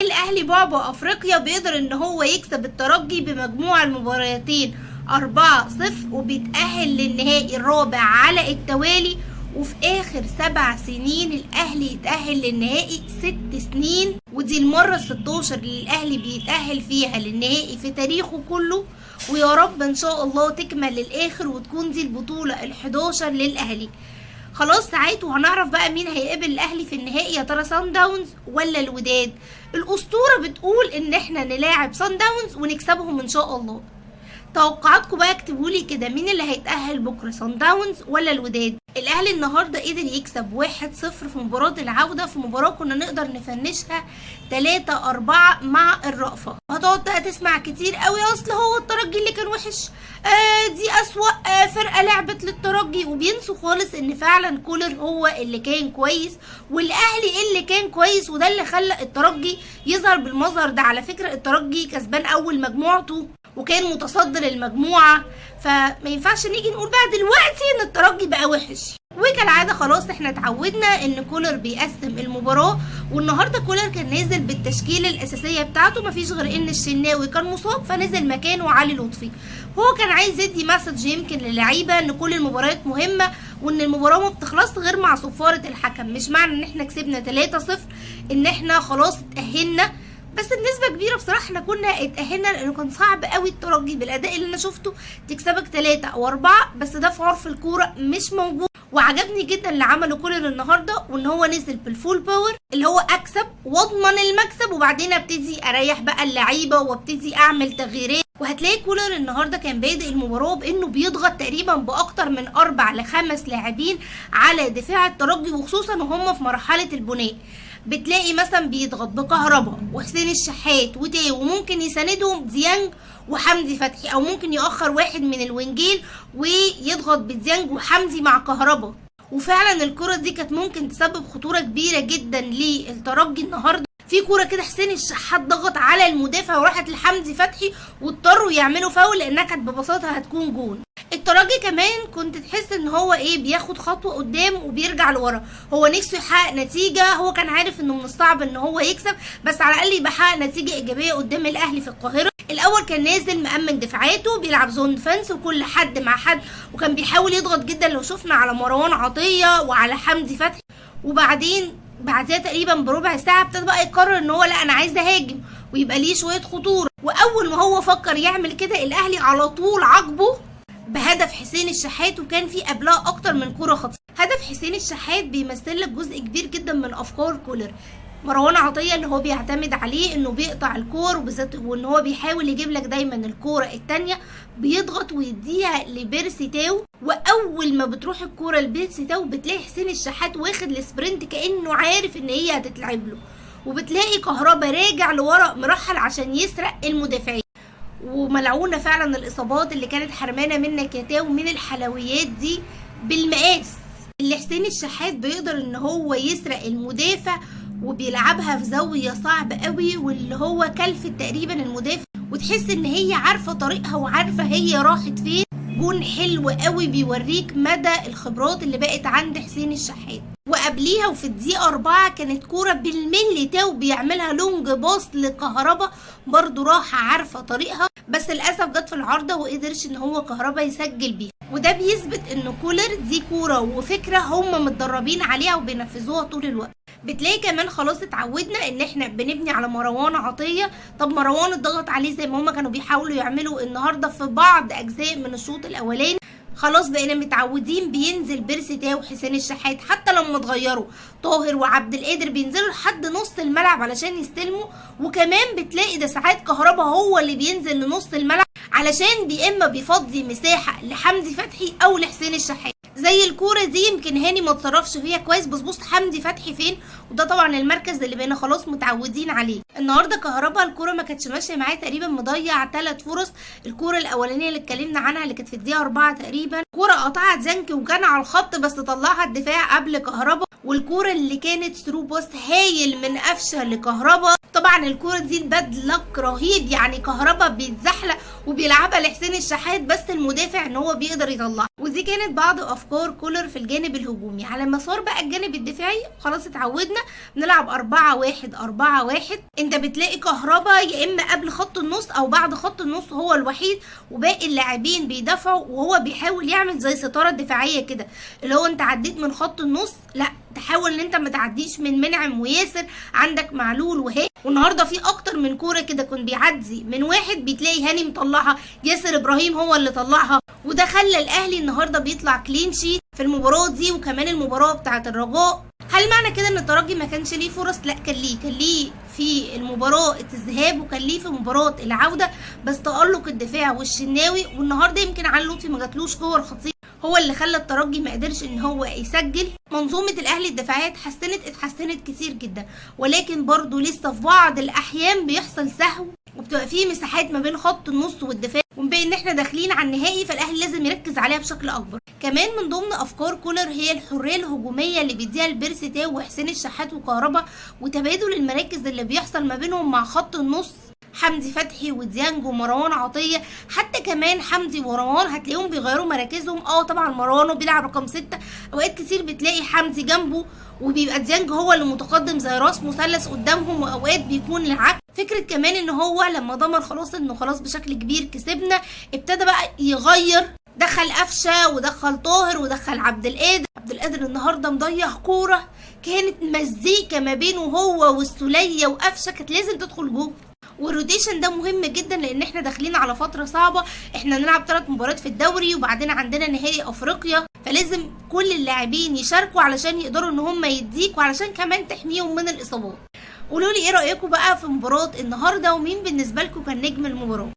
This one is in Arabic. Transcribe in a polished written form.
الاهلي بعبع افريقيا بيقدر ان هو يكسب الترجي بمجموع المباراتين 4-0 وبيتأهل للنهائي الرابع على التوالي. وفي اخر 7 سنين الاهلي يتأهل للنهائي 6 سنين، ودي المرة 16 اللي الاهلي بيتأهل فيها للنهائي في تاريخه كله. ويا رب ان شاء الله تكمل للاخر وتكون دي البطولة ال11 للاهلي. خلاص ساعات وهنعرف بقى مين هيقابل الاهلي في النهائي، يا ترى صن داونز ولا الوداد. الاسطورة بتقول ان احنا نلاعب صن داونز ونكسبهم ان شاء الله. توقعاتكم بقى اكتبولي كده، مين اللي هيتأهل بكرة، صن داونز ولا الوداد؟ الاهلي النهارده قدر يكسب 1-0 في مباراة العودة، في مباراة كنا نقدر نفنشها 3-4 مع الرأفة. هتقعد بقى تسمع كتير قوي اصل هو الترجي اللي كان وحش، دي اسوأ فرقة لعبت للترجي، وبينسوا خالص ان فعلا كولر هو اللي كان كويس والاهلي اللي كان كويس، وده اللي خلى الترجي يظهر بالمظهر ده. على فكرة الترجي كسبان اول مجموعته وكان متصدر المجموعة، فما ينفعش نيجي نقول بقى دلوقتي ان الترجي بقى وحش. وكالعادة خلاص احنا اتعودنا ان كولر بيقسم المباراة، والنهاردة كولر كان نازل بالتشكيلة الاساسية بتاعته، مفيش غير ان الشناوي كان مصاب فنزل مكانه علي لطفي. هو كان عايز يدي مسج يمكن للعيبة ان كل المباريات مهمة وان المباراة ما بتخلص غير مع صفارة الحكم. مش معنى ان احنا كسبنا 3-0 ان احنا خلاص اتأهلنا، بس بنسبة كبيرة بصراحة احنا كنا اتأهلنا لانه كان صعب قوي الترجي بالاداء اللي انا شفته تكسبك 3 أو 4، بس ده في عرف الكورة مش موجود. وعجبني جدا اللي عمله كولر النهارده، وان هو نزل بالفول باور اللي هو اكسب واضمن المكسب، وبعدين ابتدي اريح بقى اللعيبه وابتدي اعمل تغييرات. وهتلاقي كولر النهارده كان بادئ المباراه بانه بيضغط تقريبا باكتر من 4 ل 5 لاعبين على دفاع الترجي، وخصوصا وهم في مرحله البناء. بتلاقي مثلا بيضغط بكهربا وحسين الشحات وتاو، وممكن يساندهم ديانج وحمدي فتحي، او ممكن يأخر واحد من الوينجين ويضغط بديانج وحمدي مع كهربا. وفعلا الكرة دي كانت ممكن تسبب خطورة كبيرة جدا للترجي النهارده. في كورة كده حسين الشحات ضغط على المدافع وراحت لحمدي فتحي واضطروا يعملوا فاول لانها كانت ببساطة هتكون جون. الترجي كمان كنت تحس ان هو بياخد خطوة قدام وبيرجع لورا، هو نفسه يحقق نتيجة، هو كان عارف انه من الصعب ان هو يكسب، بس على الاقل يبقى حقق نتيجة ايجابية قدام الاهلي في القاهرة. الاول كان نازل مأمن دفاعاته، بيلعب زون فنس وكل حد مع حد، وكان بيحاول يضغط جدا لو شفنا على مروان عطية وعلى حمدي فتحي. وبعدين بعدها تقريبا بربع ساعة ابتدى بقى يقرر ان هو لا انا عايز اهاجم ويبقى ليه شوية خطورة. واول ما هو فكر يعمل كده الاهلي على طول عاقبه بهدف حسين الشحات، وكان في قبلها اكتر من كرة خطيرة. هدف حسين الشحات بيمثل لك جزء كبير جدا من افكار كولر. مروان عطية اللي هو بيعتمد عليه انه بيقطع الكور، وبالذات وان هو بيحاول يجيب لك دايما الكورة التانية، بيضغط ويديها لبيرسي تاو، واول ما بتروح الكورة لبيرسي تاو بتلاقي حسين الشحات واخد السبرنت كأنه عارف ان هي هتتلعب له، وبتلاقي كهربا راجع لورا مرحل عشان يسرق المدافعين. وملعونة فعلا الاصابات اللي كانت حرمانة منك يا تاو من الحلويات دي بالمقاس اللي حسين الشحات بيقدر ان هو يسرق المدافع وبيلعبها في زاوية صعب قوي، واللي هو كلفت تقريبا المدافع، وتحس ان هي عارفة طريقها وعارفة هي راحت فين. جون حلو قوي بيوريك مدى الخبرات اللي بقت عند حسين الشحات. وقبليها وفي الدقيقة 4 كانت كورة بالملي تاو بيعملها لونج باص لكهربا، برضو راحة عارفة طريقها، بس للأسف جت في العارضة وقدرش ان هو كهربا يسجل بيها. وده بيثبت ان كولر دي كورة وفكرة هم متدربين عليها وبينفذوها طول الوقت. بتلاقي كمان خلاص اتعودنا ان احنا بنبني على مروان عطية. طب مروان اتضغط عليه زي ما هما كانوا بيحاولوا يعملوا النهارده في بعض اجزاء من الشوط الاولاني، خلاص بقينا متعودين بينزل بيرسي تاو وحسين الشحات، حتى لما اتغيروا طاهر وعبد القادر بينزلوا لحد نص الملعب علشان يستلموا. وكمان بتلاقي ده ساعات كهربا هو اللي بينزل لنص الملعب علشان اما بيفضي مساحة لحمدي فتحي او لحسين الشحات. زي الكورة دي يمكن هاني ما اتصرفش فيها كويس، بس بص حمدي فتحي فين، وده طبعا المركز اللي بقينا خلاص متعودين عليه. النهارده كهربا الكورة ما كانتش ماشيه معاه، تقريبا مضيع 3 فرص. الكورة الاولانيه اللي اتكلمنا عنها اللي كانت في الدقيقة 4 تقريبا، كورة قطعت زنكي وكان على الخط بس طلعها الدفاع قبل كهربا. والكورة اللي كانت ثرو باص هايل من قفشه لكهربا. طب طبعا الكوره دي البدلك رهيب، يعني كهربا بيتزحلق وبيلعبها لحسين الشحات، بس المدافع ان هو بيقدر يطلعها. ودي كانت بعض افكار كولر في الجانب الهجومي. على مسار بقى الجانب الدفاعي خلاص اتعودنا بنلعب 4-1-4-1. انت بتلاقي كهربا يا اما قبل خط النص او بعد خط النص هو الوحيد، وباقي اللاعبين بيدافعوا، وهو بيحاول يعمل زي ستاره دفاعيه كده، اللي هو انت عديت من خط النص لا تحاول ان انت ما تعديش من منعم وياسر، عندك معلول وهي. والنهارده في اكتر من كوره كده كنت بيعدي من واحد بتلاقي هاني مطلعها، ياسر ابراهيم هو اللي طلعها، وده خلى الاهلي النهارده بيطلع كلين شيت في المباراه دي وكمان المباراه بتاعه الرجاء. هل معنى كده ان الترجي ما كانش ليه فرص؟ لا، كان ليه في المباراه الذهاب وكان ليه في مباراه العوده، بس تالق الدفاع والشناوي، والنهارده يمكن علي لطفي ما جاتلوش كور خطيره هو اللي خلى الترجي ما قدرش ان هو يسجل. منظومه الاهلي الدفاعيه اتحسنت كتير جدا، ولكن برضو لسه في بعض الاحيان بيحصل سهو وبتبقى فيه مساحات ما بين خط النص والدفاع، وبما ان احنا داخلين على النهائي فالاهلي لازم يركز عليها بشكل اكبر. كمان من ضمن افكار كولر هي الحريه الهجوميه اللي بيديها لبيرسي تاو وحسين الشحات وكهربا، وتبادل المراكز اللي بيحصل ما بينهم مع خط النص، حمدي فتحي وديانج ومروان عطيه. حتى كمان حمدي ومروان هتلاقيهم بيغيروا مراكزهم. طبعا مروان بيلعب رقم 6، اوقات كتير بتلاقي حمدي جنبه وبيبقى ديانج هو اللي متقدم زي راس مثلث قدامهم، واوقات بيكون العكس. فكره كمان ان هو لما ضمن خلاص بشكل كبير كسبنا، ابتدى بقى يغير، دخل قفشه ودخل طاهر ودخل عبد القادر النهارده مضيع كوره كانت مزيكا ما بينه هو والسوليه وقفشه، كانت لازم تدخل جوه. والروتيشن ده مهم جدا لان احنا داخلين على فتره صعبه، احنا نلعب 3 مباريات في الدوري وبعدين عندنا نهائي افريقيا، فلازم كل اللاعبين يشاركوا علشان يقدروا ان هم يديكوا علشان كمان تحميهم من الاصابات. قولوا لي ايه رايكم بقى في مباراه النهارده، ومين بالنسبه لكم كان نجم المباراه؟